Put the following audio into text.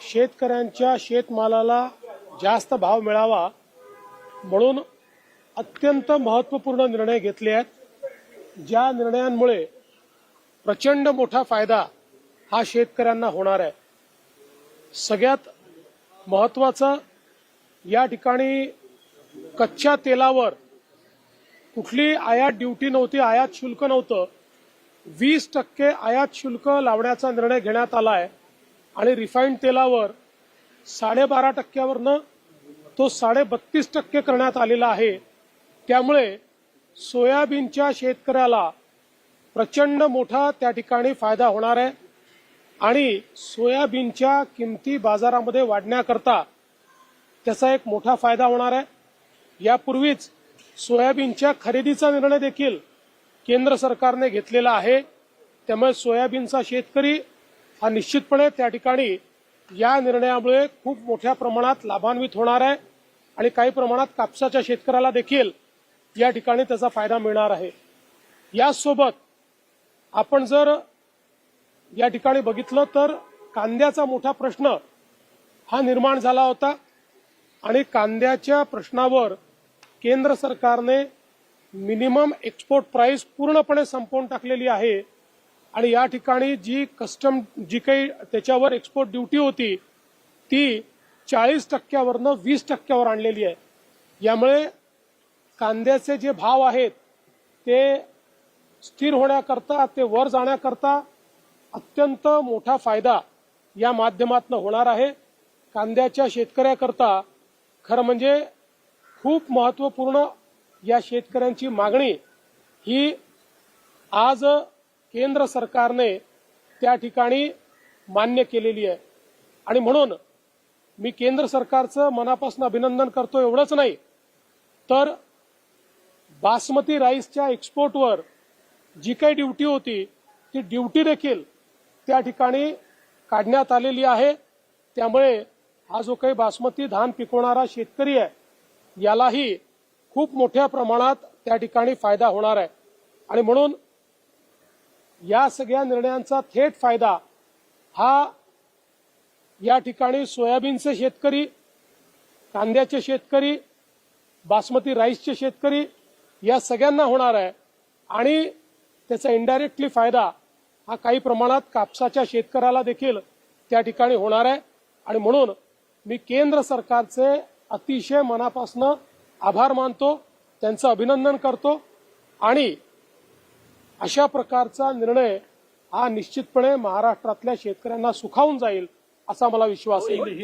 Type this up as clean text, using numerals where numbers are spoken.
शेतकऱ्यांच्या शेतमालाला जास्त भाव मिळावा म्हणून अत्यंत महत्त्वपूर्ण निर्णय घेतले आहेत, ज्या निर्णयांमुळे प्रचंड मोठा फायदा हा शेतकऱ्यांना होणार आहे। सगळ्यात महत्त्वाचं, या ठिकाणी कच्च्या तेलावर कुठली आयात ड्युटी नव्हती, आयात शुल्क नव्हतं। 20% आयात शुल्क लावण्याचा निर्णय घेण्यात आला आहे आणि रिफाइंड तेलावर 12.5%वरनं तो 32.5% करण्यात आलेला आहे। त्यामुळे सोयाबीनच्या शेतकऱ्याला प्रचंड मोठा त्या ठिकाणी फायदा होणार आहे आणि सोयाबीनच्या किमती बाजारामध्ये वाढण्याकरता त्याचा एक मोठा फायदा होणार आहे। यापूर्वीच सोयाबीनच्या खरेदीचा निर्णय देखील केंद्र सरकारने घेतलेला आहे। त्यामुळे सोयाबीनचा शेतकरी हा निश्चितपणे त्या ठिकाणी या निर्णयामुळे खूप मोठ्या प्रमाणात लाभान्वित होणार आहे आणि काही प्रमाणात कापसाच्या शेतकऱ्याला देखील या ठिकाणी त्याचा फायदा मिळणार आहे। यासोबत आपण जर या ठिकाणी बघितलं तर कांद्याचा मोठा प्रश्न हा निर्माण झाला होता आणि कांद्याच्या प्रश्नावर केंद्र सरकारने मिनिमम एक्सपोर्ट प्राइस पूर्णपणे संपवून टाकलेली आहे आणि या ठिकाणी जी काही त्याच्यावर एक्सपोर्ट ड्युटी होती ती 40%वरनं 20%वर आणलेली आहे। यामुळे कांद्याचे जे भाव आहेत ते स्थिर होण्याकरता, ते वर जाण्याकरता अत्यंत मोठा फायदा या माध्यमातून होणार आहे। कांद्याच्या शेतकऱ्याकरता खरं म्हणजे खूप महत्त्वपूर्ण या शेतकऱ्यांची मागणी ही आज केंद्र सरकारने त्या ठिकाणी मान्य केलेली आहे आणि म्हणून मी केंद्र सरकारचं मनापासून अभिनंदन करतो। एवढंच नाही तर बासमती राईसच्या एक्सपोर्टवर जी काही ड्युटी होती ती ड्युटी देखील त्या ठिकाणी काढण्यात आलेली आहे। त्यामुळे हा जो काही बासमती धान पिकवणारा शेतकरी आहे यालाही खूप मोठ्या प्रमाणात त्या ठिकाणी फायदा होणार आहे आणि म्हणून या सगळ्या निर्णयांचा थेट फायदा हा या ठिकाणी सोयाबीनचे शेतकरी, कांद्याचे शेतकरी, बासमती राईसचे शेतकरी या सगळ्यांना होणार आहे आणि त्याचा इनडायरेक्टली फायदा हा काही प्रमाणात कापसाच्या शेतकऱ्याला देखील त्या ठिकाणी होणार आहे आणि म्हणून मी केंद्र सरकारचे अतिशय मनापासून आभार मानतो, त्यांचं अभिनंदन करतो आणि अशा प्रकारचा निर्णय हा निश्चितपणे महाराष्ट्रातल्या शेतकऱ्यांना सुखावून जाईल असा मला विश्वास आहे।